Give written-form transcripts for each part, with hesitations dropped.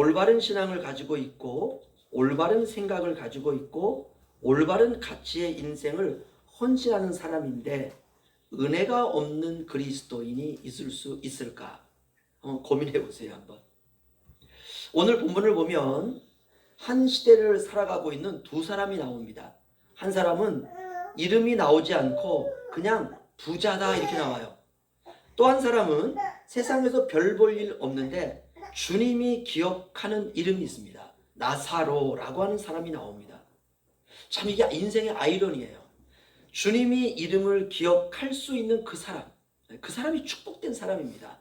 올바른 신앙을 가지고 있고 올바른 생각을 가지고 있고 올바른 가치의 인생을 헌신하는 사람인데 은혜가 없는 그리스도인이 있을 수 있을까? 한번 고민해 보세요. 한번. 오늘 본문을 보면 한 시대를 살아가고 있는 두 사람이 나옵니다. 한 사람은 이름이 나오지 않고 그냥 부자다 이렇게 나와요. 또 한 사람은 세상에서 별 볼 일 없는데 주님이 기억하는 이름이 있습니다. 나사로라고 하는 사람이 나옵니다. 참 이게 인생의 아이러니예요. 주님이 이름을 기억할 수 있는 그 사람이 축복된 사람입니다.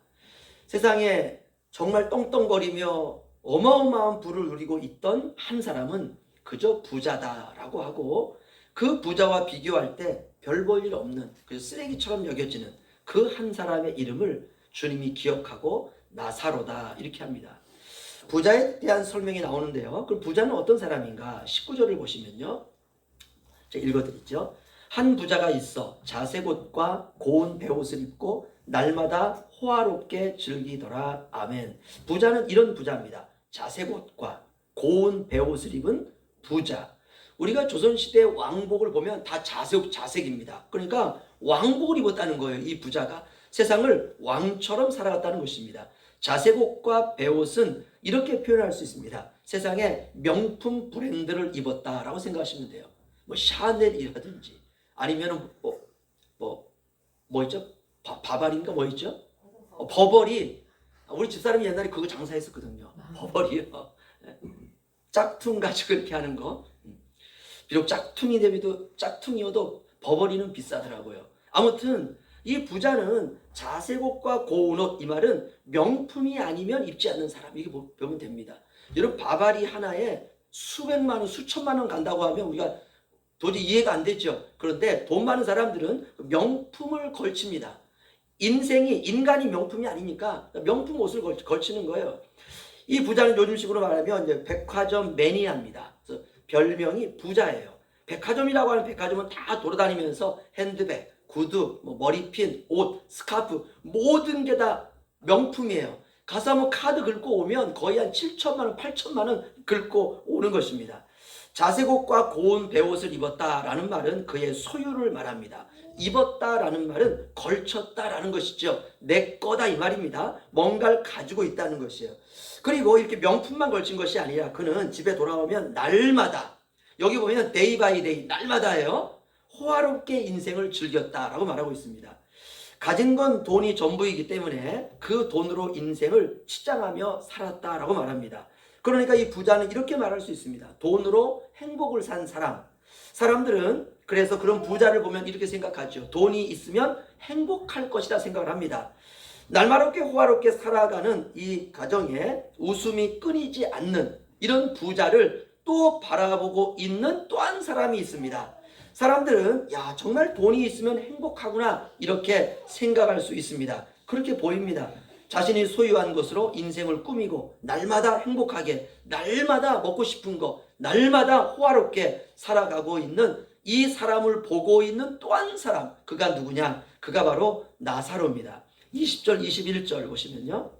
세상에 정말 떵떵거리며 어마어마한 부를 누리고 있던 한 사람은 그저 부자다라고 하고 그 부자와 비교할 때 별 볼 일 없는 그 쓰레기처럼 여겨지는 그 한 사람의 이름을 주님이 기억하고 나사로다 이렇게 합니다. 부자에 대한 설명이 나오는데요. 그럼 부자는 어떤 사람인가? 19절을 보시면요. 제가 읽어드리죠. 한 부자가 있어 자색 옷과 고운 베옷을 입고 날마다 호화롭게 즐기더라. 아멘. 부자는 이런 부자입니다. 자색 옷과 고운 베옷을 입은 부자. 우리가 조선시대 왕복을 보면 다 자색입니다. 그러니까 왕복을 입었다는 거예요. 이 부자가 세상을 왕처럼 살아갔다는 것입니다. 자색 옷과 베옷은 이렇게 표현할 수 있습니다. 세상에 명품 브랜드를 입었다라고 생각하시면 돼요. 뭐 샤넬이라든지 아니면 뭐 있죠? 바바리인가 뭐 있죠? 버버리. 우리 집사람이 옛날에 그거 장사했었거든요. 버버리요. 짝퉁 가지고 이렇게 하는 거. 비록 짝퉁이어도 버버리는 비싸더라고요. 아무튼 이 부자는 자색 옷과 고운 옷, 이 말은 명품이 아니면 입지 않는 사람, 이게 보면 됩니다. 여러분 바바리 하나에 수백만 원, 수천만 원 간다고 하면 우리가 도저히 이해가 안 되죠. 그런데 돈 많은 사람들은 명품을 걸칩니다. 인간이 명품이 아니니까 명품 옷을 걸치는 거예요. 이 부자는 요즘식으로 말하면 이제 백화점 매니아입니다. 그래서 별명이 부자예요. 백화점이라고 하는 백화점은 다 돌아다니면서 핸드백, 구두, 머리핀, 옷, 스카프 모든 게 다 명품이에요. 가서 한번 카드 긁고 오면 거의 한 7천만 원, 8천만 원 긁고 오는 것입니다. 자색 옷과 고운 베옷을 입었다라는 말은 그의 소유를 말합니다. 입었다라는 말은 걸쳤다라는 것이죠. 내 거다 이 말입니다. 뭔가를 가지고 있다는 것이에요. 그리고 이렇게 명품만 걸친 것이 아니라 그는 집에 돌아오면 날마다, 여기 보면 데이 바이 데이, 날마다예요. 호화롭게 인생을 즐겼다라고 말하고 있습니다. 가진 건 돈이 전부이기 때문에 그 돈으로 인생을 치장하며 살았다라고 말합니다. 그러니까 이 부자는 이렇게 말할 수 있습니다. 돈으로 행복을 산 사람. 사람들은 그래서 그런 부자를 보면 이렇게 생각하죠. 돈이 있으면 행복할 것이다 생각을 합니다. 날마롭게 호화롭게 살아가는 이 가정에 웃음이 끊이지 않는 이런 부자를 또 바라보고 있는 또 한 사람이 있습니다. 사람들은 정말 돈이 있으면 행복하구나 이렇게 생각할 수 있습니다. 그렇게 보입니다. 자신이 소유한 것으로 인생을 꾸미고 날마다 행복하게, 날마다 먹고 싶은 거, 날마다 호화롭게 살아가고 있는 이 사람을 보고 있는 또 한 사람, 그가 누구냐? 그가 바로 나사로입니다. 20절 21절 보시면요,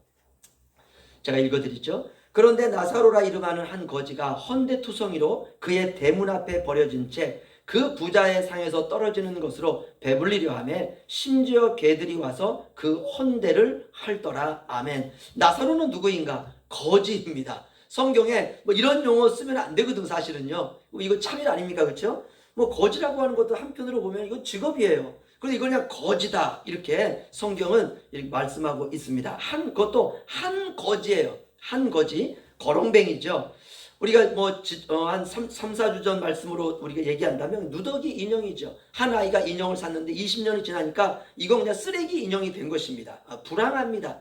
제가 읽어드리죠. 그런데 나사로라 이름하는 한 거지가 헌데투성이로 그의 대문 앞에 버려진 채 그 부자의 상에서 떨어지는 것으로 배불리려 하며 심지어 개들이 와서 그 헌대를 핥더라. 아멘. 나사로는 누구인가? 거지입니다. 성경에 이런 용어 쓰면 안 되거든. 사실은요, 이거 참일 아닙니까? 그렇죠? 거지라고 하는 것도 한편으로 보면 이거 직업이에요. 그런데 이걸 그냥 거지다 이렇게 성경은 이렇게 말씀하고 있습니다. 그것도 한 거지예요. 한 거지, 거렁뱅이죠. 우리가 한 3, 4주 전 말씀으로 우리가 얘기한다면 누더기 인형이죠. 한 아이가 인형을 샀는데 20년이 지나니까 이건 그냥 쓰레기 인형이 된 것입니다. 불안합니다.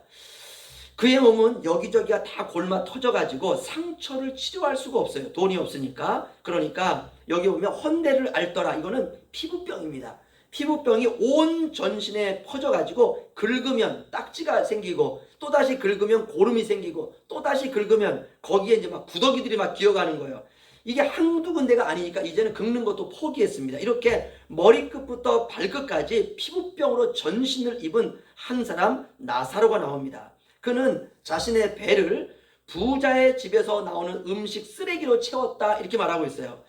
그의 몸은 여기저기가 다 골마 터져가지고 상처를 치료할 수가 없어요. 돈이 없으니까. 그러니까 여기 보면 헌대를 앓더라. 이거는 피부병입니다. 피부병이 온 전신에 퍼져가지고 긁으면 딱지가 생기고 또다시 긁으면 고름이 생기고 또다시 긁으면 거기에 이제 막 구더기들이 막 기어가는 거예요. 이게 한두 군데가 아니니까 이제는 긁는 것도 포기했습니다. 이렇게 머리끝부터 발끝까지 피부병으로 전신을 입은 한 사람 나사로가 나옵니다. 그는 자신의 배를 부자의 집에서 나오는 음식 쓰레기로 채웠다 이렇게 말하고 있어요.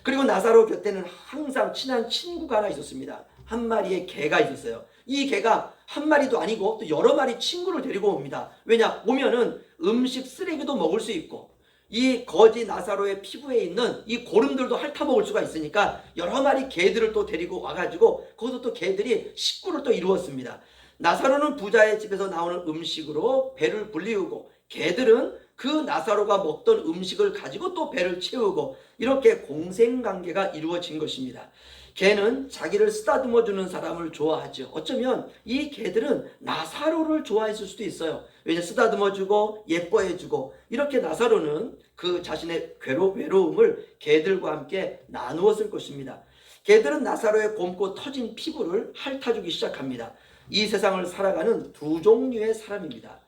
그리고 나사로 곁에는 항상 친한 친구가 하나 있었습니다. 한 마리의 개가 있었어요. 이 개가 한 마리도 아니고 또 여러 마리 친구를 데리고 옵니다. 왜냐? 오면은 음식 쓰레기도 먹을 수 있고 이 거지 나사로의 피부에 있는 이 고름들도 핥아먹을 수가 있으니까 여러 마리 개들을 또 데리고 와가지고 거기서 또 개들이 식구를 또 이루었습니다. 나사로는 부자의 집에서 나오는 음식으로 배를 불리우고 개들은 그 나사로가 먹던 음식을 가지고 또 배를 채우고 이렇게 공생관계가 이루어진 것입니다. 개는 자기를 쓰다듬어 주는 사람을 좋아하죠. 어쩌면 이 개들은 나사로를 좋아했을 수도 있어요. 왜냐, 쓰다듬어 주고 예뻐해 주고 이렇게 나사로는 그 자신의 외로움을 개들과 함께 나누었을 것입니다. 개들은 나사로의 곰고 터진 피부를 핥아주기 시작합니다. 이 세상을 살아가는 두 종류의 사람입니다.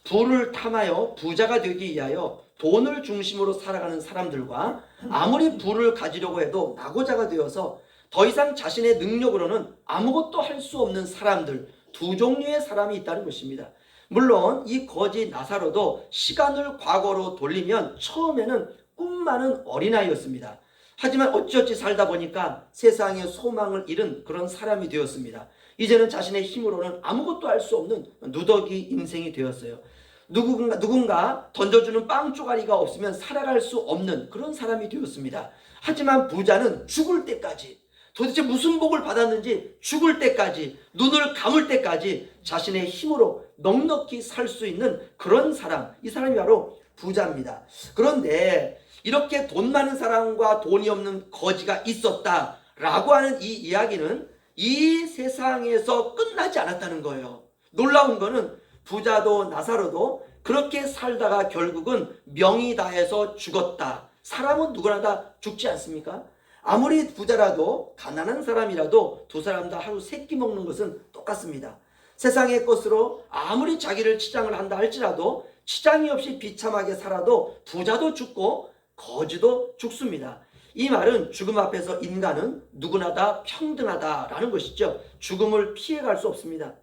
부를 탐하여 부자가 되기 위하여 돈을 중심으로 살아가는 사람들과 아무리 부를 가지려고 해도 낙오자가 되어서 더 이상 자신의 능력으로는 아무것도 할 수 없는 사람들, 두 종류의 사람이 있다는 것입니다. 물론 이 거지 나사로도 시간을 과거로 돌리면 처음에는 꿈 많은 어린아이였습니다. 하지만 어찌어찌 살다 보니까 세상에 소망을 잃은 그런 사람이 되었습니다. 이제는 자신의 힘으로는 아무것도 할 수 없는 누더기 인생이 되었어요. 누군가 던져주는 빵 쪼가리가 없으면 살아갈 수 없는 그런 사람이 되었습니다. 하지만 부자는 죽을 때까지 도대체 무슨 복을 받았는지 죽을 때까지 눈을 감을 때까지 자신의 힘으로 넉넉히 살 수 있는 그런 사람, 이 사람이 바로 부자입니다. 그런데 이렇게 돈 많은 사람과 돈이 없는 거지가 있었다라고 하는 이 이야기는 이 세상에서 끝나지 않았다는 거예요. 놀라운 거는 부자도 나사로도 그렇게 살다가 결국은 명이 다해서 죽었다. 사람은 누구나 다 죽지 않습니까? 아무리 부자라도 가난한 사람이라도 두 사람 다 하루 세 끼 먹는 것은 똑같습니다. 세상의 것으로 아무리 자기를 치장을 한다 할지라도 치장이 없이 비참하게 살아도 부자도 죽고 거지도 죽습니다. 이 말은 죽음 앞에서 인간은 누구나 다 평등하다라는 것이죠. 죽음을 피해갈 수 없습니다.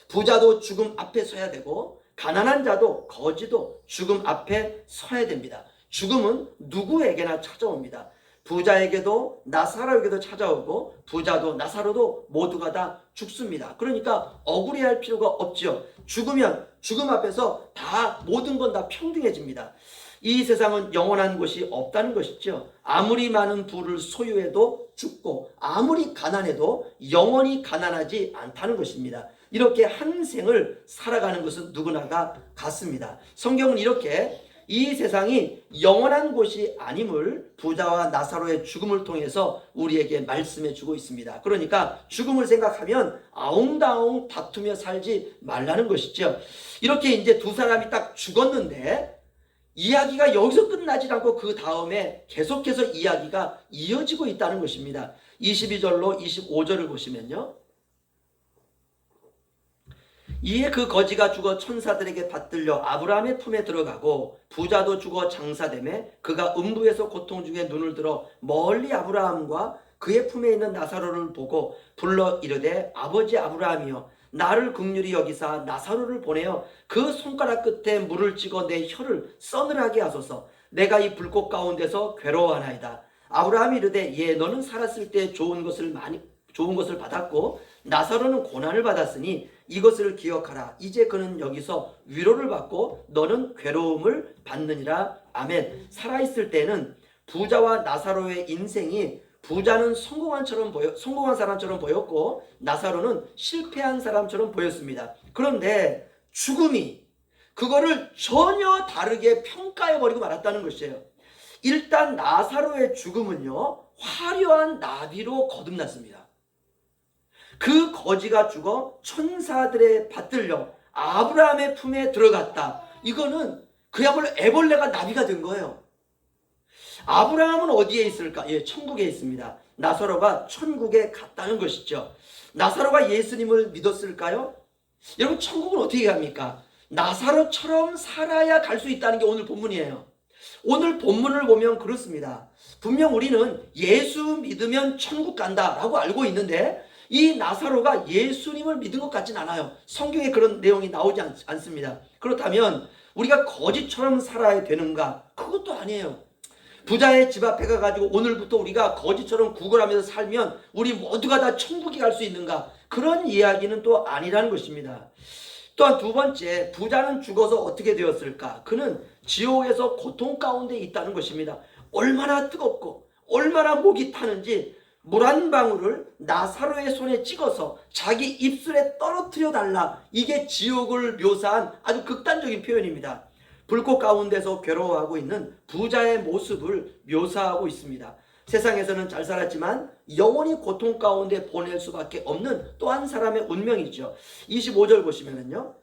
부자도 죽음 앞에 서야 되고 가난한 자도 거지도 죽음 앞에 서야 됩니다. 죽음은 누구에게나 찾아옵니다. 부자에게도 나사로에게도 찾아오고 부자도 나사로도 모두가 다 죽습니다. 그러니까 억울해할 필요가 없죠. 죽으면 죽음 앞에서 다 모든 건 다 평등해집니다. 이 세상은 영원한 것이 없다는 것이죠. 아무리 많은 부를 소유해도 죽고 아무리 가난해도 영원히 가난하지 않다는 것입니다. 이렇게 한 생을 살아가는 것은 누구나가 같습니다. 성경은 이렇게 이 세상이 영원한 곳이 아님을 부자와 나사로의 죽음을 통해서 우리에게 말씀해 주고 있습니다. 그러니까 죽음을 생각하면 아웅다웅 다투며 살지 말라는 것이죠. 이렇게 이제 두 사람이 딱 죽었는데 이야기가 여기서 끝나지 않고 그 다음에 계속해서 이야기가 이어지고 있다는 것입니다. 22절로 25절을 보시면요. 이에 그 거지가 죽어 천사들에게 받들려 아브라함의 품에 들어가고 부자도 죽어 장사되매 그가 음부에서 고통 중에 눈을 들어 멀리 아브라함과 그의 품에 있는 나사로를 보고 불러 이르되 아버지 아브라함이여 나를 긍휼히 여기사 나사로를 보내어 그 손가락 끝에 물을 찍어 내 혀를 서늘하게 하소서. 내가 이 불꽃 가운데서 괴로워하나이다. 아브라함이 이르되 예 너는 살았을 때 좋은 것을 받았고 나사로는 고난을 받았으니 이것을 기억하라. 이제 그는 여기서 위로를 받고 너는 괴로움을 받느니라. 아멘. 살아있을 때는 부자와 나사로의 인생이 부자는 성공한 사람처럼 보였고 나사로는 실패한 사람처럼 보였습니다. 그런데 죽음이 그거를 전혀 다르게 평가해버리고 말았다는 것이에요. 일단 나사로의 죽음은요 화려한 나비로 거듭났습니다. 그 거지가 죽어 천사들의 받들려 아브라함의 품에 들어갔다. 이거는 그야말로 애벌레가 나비가 된 거예요. 아브라함은 어디에 있을까? 예, 천국에 있습니다. 나사로가 천국에 갔다는 것이죠. 나사로가 예수님을 믿었을까요? 여러분 천국은 어떻게 갑니까? 나사로처럼 살아야 갈 수 있다는 게 오늘 본문이에요. 오늘 본문을 보면 그렇습니다. 분명 우리는 예수 믿으면 천국 간다라고 알고 있는데 이 나사로가 예수님을 믿은 것 같진 않아요. 성경에 그런 내용이 나오지 않습니다. 그렇다면 우리가 거지처럼 살아야 되는가? 그것도 아니에요. 부자의 집 앞에 가가지고 오늘부터 우리가 거지처럼 구걸하면서 살면 우리 모두가 다 천국에 갈 수 있는가? 그런 이야기는 또 아니라는 것입니다. 또한 두 번째, 부자는 죽어서 어떻게 되었을까? 그는 지옥에서 고통 가운데 있다는 것입니다. 얼마나 뜨겁고 얼마나 목이 타는지 물 한 방울을 나사로의 손에 찍어서 자기 입술에 떨어뜨려 달라. 이게 지옥을 묘사한 아주 극단적인 표현입니다. 불꽃 가운데서 괴로워하고 있는 부자의 모습을 묘사하고 있습니다. 세상에서는 잘 살았지만 영원히 고통 가운데 보낼 수밖에 없는 또 한 사람의 운명이죠. 25절 보시면은요,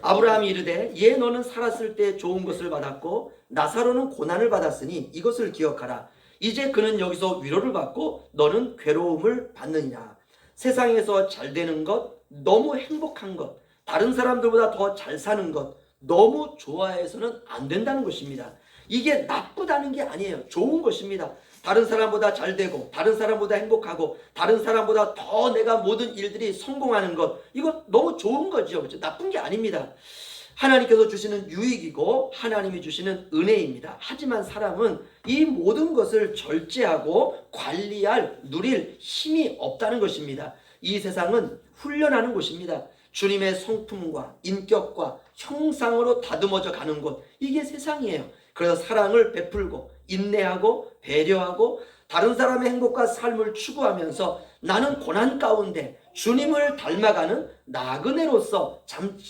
아브라함이 이르되 예 너는 살았을 때 좋은 것을 받았고 나사로는 고난을 받았으니 이것을 기억하라. 이제 그는 여기서 위로를 받고 너는 괴로움을 받느니라. 세상에서 잘 되는 것, 너무 행복한 것, 다른 사람들보다 더 잘 사는 것 너무 좋아해서는 안 된다는 것입니다. 이게 나쁘다는 게 아니에요. 좋은 것입니다. 다른 사람보다 잘 되고 다른 사람보다 행복하고 다른 사람보다 더 내가 모든 일들이 성공하는 것, 이거 너무 좋은 거죠. 그렇죠? 나쁜 게 아닙니다. 하나님께서 주시는 유익이고 하나님이 주시는 은혜입니다. 하지만 사람은 이 모든 것을 절제하고 관리할, 누릴 힘이 없다는 것입니다. 이 세상은 훈련하는 곳입니다. 주님의 성품과 인격과 형상으로 다듬어져 가는 곳, 이게 세상이에요. 그래서 사랑을 베풀고 인내하고 배려하고 다른 사람의 행복과 삶을 추구하면서 나는 고난 가운데 주님을 닮아가는 나그네로서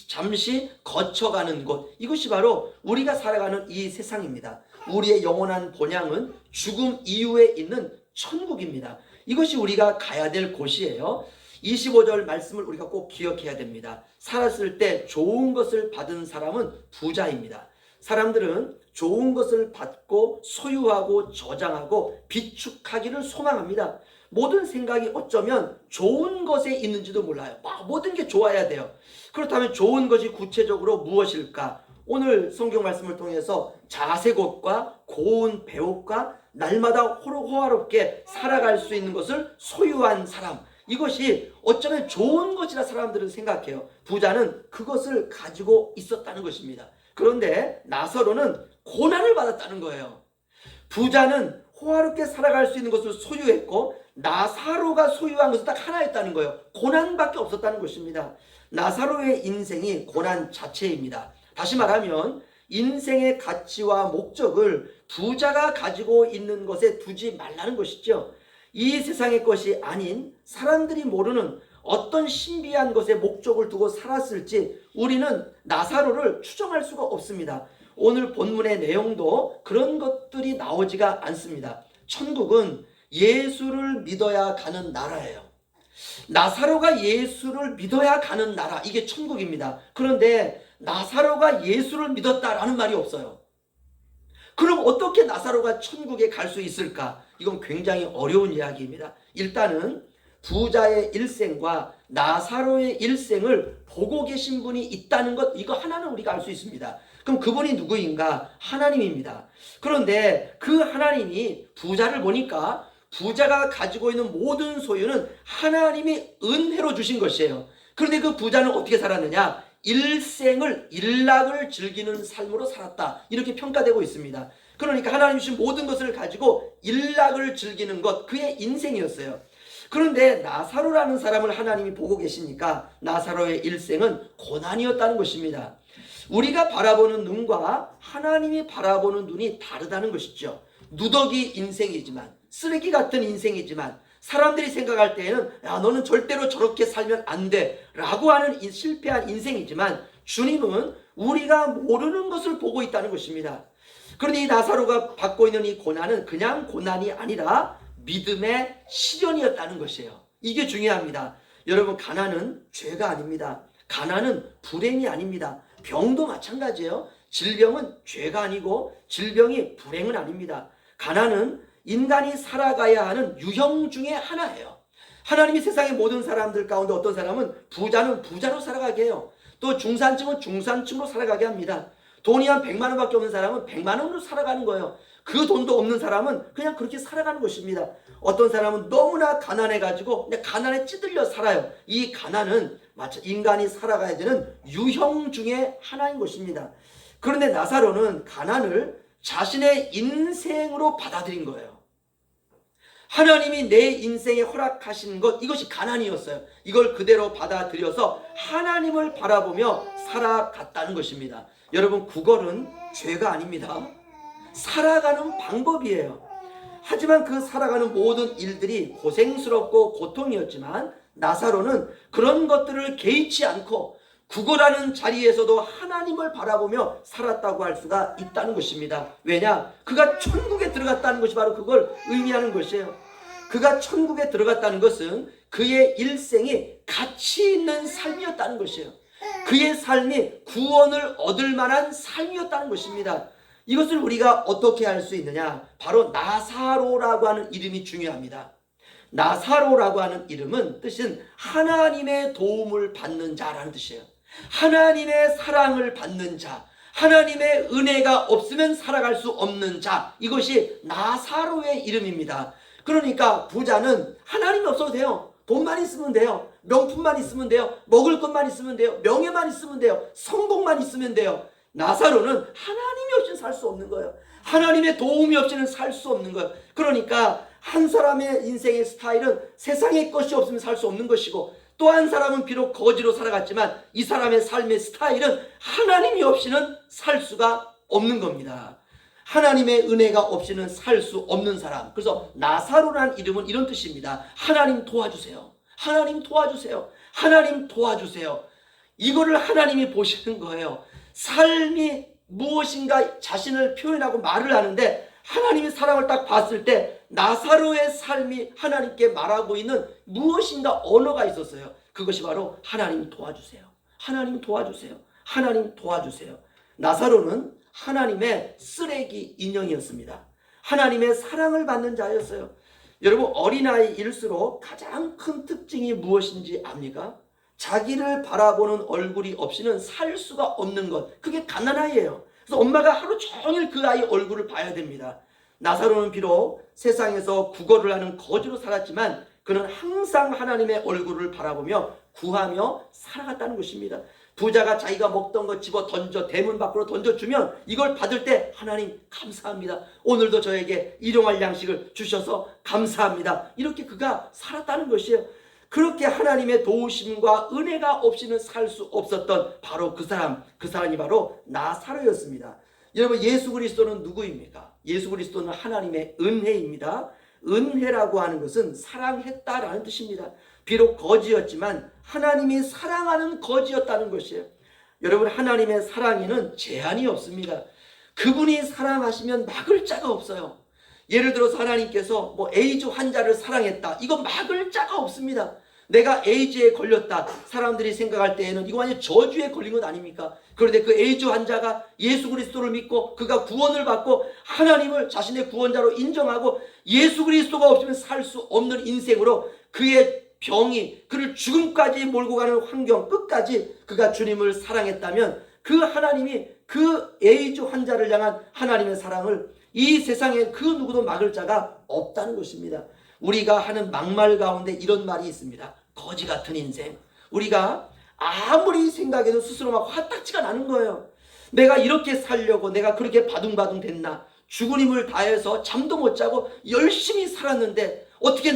잠시 거쳐가는 곳, 이것이 바로 우리가 살아가는 이 세상입니다. 우리의 영원한 본향은 죽음 이후에 있는 천국입니다. 이것이 우리가 가야 될 곳이에요. 25절 말씀을 우리가 꼭 기억해야 됩니다. 살았을 때 좋은 것을 받은 사람은 부자입니다. 사람들은 좋은 것을 받고 소유하고 저장하고 비축하기를 소망합니다. 모든 생각이 어쩌면 좋은 것에 있는지도 몰라요. 모든 게 좋아야 돼요. 그렇다면 좋은 것이 구체적으로 무엇일까? 오늘 성경 말씀을 통해서 자색옷과 고운 배옷과 날마다 호화롭게 살아갈 수 있는 것을 소유한 사람, 이것이 어쩌면 좋은 것이라 사람들은 생각해요. 부자는 그것을 가지고 있었다는 것입니다. 그런데 나사로는 고난을 받았다는 거예요. 부자는 호화롭게 살아갈 수 있는 것을 소유했고 나사로가 소유한 것은 딱 하나였다는 거예요. 고난밖에 없었다는 것입니다. 나사로의 인생이 고난 자체입니다. 다시 말하면 인생의 가치와 목적을 부자가 가지고 있는 것에 두지 말라는 것이죠. 이 세상의 것이 아닌 사람들이 모르는 어떤 신비한 것에 목적을 두고 살았을지 우리는 나사로를 추정할 수가 없습니다. 오늘 본문의 내용도 그런 것들이 나오지가 않습니다. 천국은 예수를 믿어야 가는 나라예요. 나사로가 예수를 믿어야 가는 나라, 이게 천국입니다. 그런데 나사로가 예수를 믿었다라는 말이 없어요. 그럼 어떻게 나사로가 천국에 갈 수 있을까? 이건 굉장히 어려운 이야기입니다. 일단은 부자의 일생과 나사로의 일생을 보고 계신 분이 있다는 것, 이거 하나는 우리가 알 수 있습니다. 그럼 그분이 누구인가? 하나님입니다. 그런데 그 하나님이 부자를 보니까 부자가 가지고 있는 모든 소유는 하나님이 은혜로 주신 것이에요. 그런데 그 부자는 어떻게 살았느냐? 일락을 즐기는 삶으로 살았다, 이렇게 평가되고 있습니다. 그러니까 하나님이 주신 모든 것을 가지고 일락을 즐기는 것, 그의 인생이었어요. 그런데 나사로라는 사람을 하나님이 보고 계시니까 나사로의 일생은 고난이었다는 것입니다. 우리가 바라보는 눈과 하나님이 바라보는 눈이 다르다는 것이죠. 누더기 인생이지만, 쓰레기 같은 인생이지만, 사람들이 생각할 때에는 야, 너는 절대로 저렇게 살면 안 돼 라고 하는 실패한 인생이지만, 주님은 우리가 모르는 것을 보고 있다는 것입니다. 그런데 이 나사로가 받고 있는 이 고난은 그냥 고난이 아니라 믿음의 시련이었다는 것이에요. 이게 중요합니다. 여러분, 가난은 죄가 아닙니다. 가난은 불행이 아닙니다. 병도 마찬가지예요. 질병은 죄가 아니고 질병이 불행은 아닙니다. 가난은 인간이 살아가야 하는 유형 중에 하나예요. 하나님이 세상의 모든 사람들 가운데 어떤 사람은 부자는 부자로 살아가게 해요. 또 중산층은 중산층으로 살아가게 합니다. 돈이 한 100만 원밖에 없는 사람은 100만 원으로 살아가는 거예요. 그 돈도 없는 사람은 그냥 그렇게 살아가는 것입니다. 어떤 사람은 너무나 가난해가지고 그냥 가난에 찌들려 살아요. 이 가난은 인간이 살아가야 되는 유형 중에 하나인 것입니다. 그런데 나사로는 가난을 자신의 인생으로 받아들인 거예요. 하나님이 내 인생에 허락하신 것, 이것이 가난이었어요. 이걸 그대로 받아들여서 하나님을 바라보며 살아갔다는 것입니다. 여러분, 구걸은 죄가 아닙니다. 살아가는 방법이에요. 하지만 그 살아가는 모든 일들이 고생스럽고 고통이었지만 나사로는 그런 것들을 개의치 않고 구걸하는 자리에서도 하나님을 바라보며 살았다고 할 수가 있다는 것입니다. 왜냐? 그가 천국에 들어갔다는 것이 바로 그걸 의미하는 것이에요. 그가 천국에 들어갔다는 것은 그의 일생이 가치 있는 삶이었다는 것이에요. 그의 삶이 구원을 얻을 만한 삶이었다는 것입니다. 이것을 우리가 어떻게 알 수 있느냐? 바로 나사로라고 하는 이름이 중요합니다. 나사로라고 하는 이름은 뜻은 하나님의 도움을 받는 자라는 뜻이에요. 하나님의 사랑을 받는 자, 하나님의 은혜가 없으면 살아갈 수 없는 자, 이것이 나사로의 이름입니다. 그러니까 부자는 하나님이 없어도 돼요. 돈만 있으면 돼요. 명품만 있으면 돼요. 먹을 것만 있으면 돼요. 명예만 있으면 돼요. 성공만 있으면 돼요. 나사로는 하나님이 없이는 살 수 없는 거예요. 하나님의 도움이 없이는 살 수 없는 거예요. 그러니까 한 사람의 인생의 스타일은 세상의 것이 없으면 살 수 없는 것이고, 또 한 사람은 비록 거지로 살아갔지만 이 사람의 삶의 스타일은 하나님이 없이는 살 수가 없는 겁니다. 하나님의 은혜가 없이는 살 수 없는 사람. 그래서 나사로라는 이름은 이런 뜻입니다. 하나님 도와주세요. 하나님 도와주세요. 하나님 도와주세요. 이거를 하나님이 보시는 거예요. 삶이 무엇인가 자신을 표현하고 말을 하는데, 하나님의 사랑을 딱 봤을 때 나사로의 삶이 하나님께 말하고 있는 무엇인가 언어가 있었어요. 그것이 바로 하나님 도와주세요. 하나님 도와주세요. 하나님 도와주세요. 나사로는 하나님의 쓰레기 인형이었습니다. 하나님의 사랑을 받는 자였어요. 여러분, 어린아이일수록 가장 큰 특징이 무엇인지 압니까? 자기를 바라보는 얼굴이 없이는 살 수가 없는 것, 그게 갓난아이예요. 그래서 엄마가 하루 종일 그 아이 얼굴을 봐야 됩니다. 나사로는 비록 세상에서 구걸을 하는 거지로 살았지만 그는 항상 하나님의 얼굴을 바라보며 구하며 살아갔다는 것입니다. 부자가 자기가 먹던 거 집어 던져 대문 밖으로 던져주면 이걸 받을 때 하나님 감사합니다. 오늘도 저에게 일용할 양식을 주셔서 감사합니다. 이렇게 그가 살았다는 것이에요. 그렇게 하나님의 도우심과 은혜가 없이는 살 수 없었던 바로 그 사람이 바로 나사로였습니다. 여러분, 예수 그리스도는 누구입니까? 예수 그리스도는 하나님의 은혜입니다. 은혜라고 하는 것은 사랑했다라는 뜻입니다. 비록 거지였지만 하나님이 사랑하는 거지였다는 것이에요. 여러분, 하나님의 사랑에는 제한이 없습니다. 그분이 사랑하시면 막을 자가 없어요. 예를 들어서 하나님께서 에이즈 환자를 사랑했다, 이거 막을 자가 없습니다. 내가 에이즈에 걸렸다, 사람들이 생각할 때에는 이거 완전 저주에 걸린 것 아닙니까? 그런데 그 에이즈 환자가 예수 그리스도를 믿고 그가 구원을 받고 하나님을 자신의 구원자로 인정하고 예수 그리스도가 없으면 살 수 없는 인생으로 그의 병이 그를 죽음까지 몰고 가는 환경 끝까지 그가 주님을 사랑했다면, 그 하나님이 그 에이즈 환자를 향한 하나님의 사랑을 이 세상에 그 누구도 막을 자가 없다는 것입니다. 우리가 하는 막말 가운데 이런 말이 있습니다. 거지 같은 인생. 우리가 아무리 생각해도 스스로 막 화딱지가 나는 거예요. 내가 이렇게 살려고 내가 그렇게 바둥바둥 됐나? 죽은 힘을 다해서 잠도 못 자고 열심히 살았는데 어떻게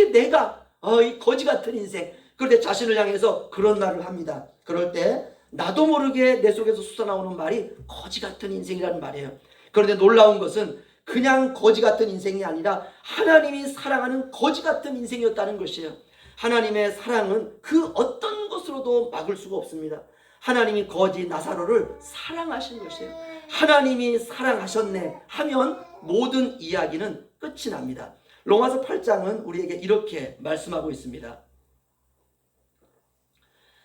내가 이 거지 같은 인생. 그럴 때 자신을 향해서 그런 말을 합니다. 그럴 때 나도 모르게 내 속에서 솟아나오는 말이 거지 같은 인생이라는 말이에요. 그런데 놀라운 것은 그냥 거지 같은 인생이 아니라 하나님이 사랑하는 거지 같은 인생이었다는 것이에요. 하나님의 사랑은 그 어떤 것으로도 막을 수가 없습니다. 하나님이 거지 나사로를 사랑하신 것이에요. 하나님이 사랑하셨네 하면 모든 이야기는 끝이 납니다. 로마서 8장은 우리에게 이렇게 말씀하고 있습니다.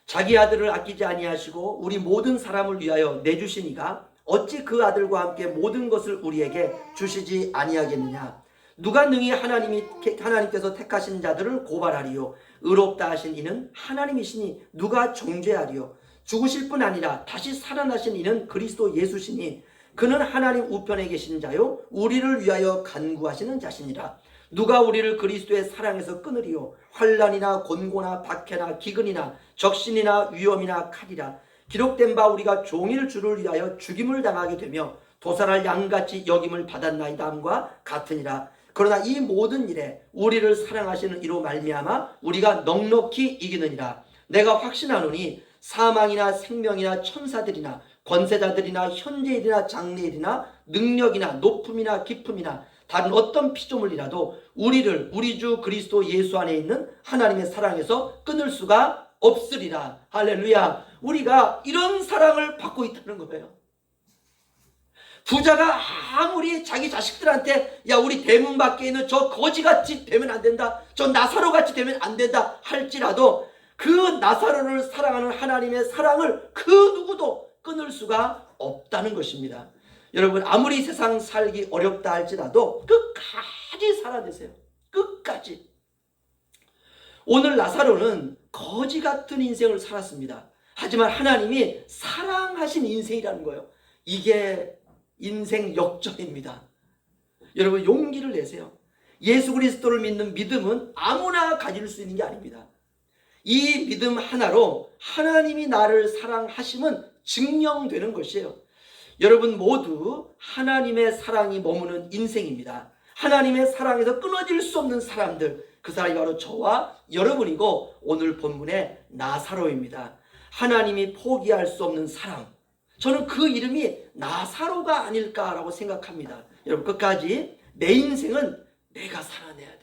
자기 아들을 아끼지 아니하시고 우리 모든 사람을 위하여 내주시니가 어찌 그 아들과 함께 모든 것을 우리에게 주시지 아니하겠느냐. 누가 능히 하나님께서 택하신 자들을 고발하리요. 의롭다 하신 이는 하나님이시니 누가 정죄하리요. 죽으실 뿐 아니라 다시 살아나신 이는 그리스도 예수시니 그는 하나님 우편에 계신 자요 우리를 위하여 간구하시는 자시니라. 누가 우리를 그리스도의 사랑에서 끊으리요? 환난이나 곤고나 박해나 기근이나 적신이나 위험이나 칼이라. 기록된 바 우리가 종일 주를 위하여 죽임을 당하게 되며 도살할 양같이 여김을 받았나이다 함과 같으니라. 그러나 이 모든 일에 우리를 사랑하시는 이로 말미암아 우리가 넉넉히 이기느니라. 내가 확신하노니 사망이나 생명이나 천사들이나 권세자들이나 현재일이나 장래일이나 능력이나 높음이나 깊음이나 다른 어떤 피조물이라도 우리를 우리 주 그리스도 예수 안에 있는 하나님의 사랑에서 끊을 수가 없으리라. 할렐루야. 우리가 이런 사랑을 받고 있다는 거예요. 부자가 아무리 자기 자식들한테 야 우리 대문 밖에 있는 저 거지같이 되면 안 된다, 저 나사로같이 되면 안 된다 할지라도 그 나사로를 사랑하는 하나님의 사랑을 그 누구도 끊을 수가 없다는 것입니다. 여러분, 아무리 세상 살기 어렵다 할지라도 끝까지 살아내세요. 끝까지. 오늘 나사로는 거지 같은 인생을 살았습니다. 하지만 하나님이 사랑하신 인생이라는 거예요. 이게 인생 역전입니다. 여러분, 용기를 내세요. 예수 그리스도를 믿는 믿음은 아무나 가질 수 있는 게 아닙니다. 이 믿음 하나로 하나님이 나를 사랑하심은 증명되는 것이에요. 여러분 모두 하나님의 사랑이 머무는 인생입니다. 하나님의 사랑에서 끊어질 수 없는 사람들, 그 사람이 바로 저와 여러분이고 오늘 본문의 나사로입니다. 하나님이 포기할 수 없는 사랑, 저는 그 이름이 나사로가 아닐까라고 생각합니다. 여러분, 끝까지 내 인생은 내가 살아내야 돼요.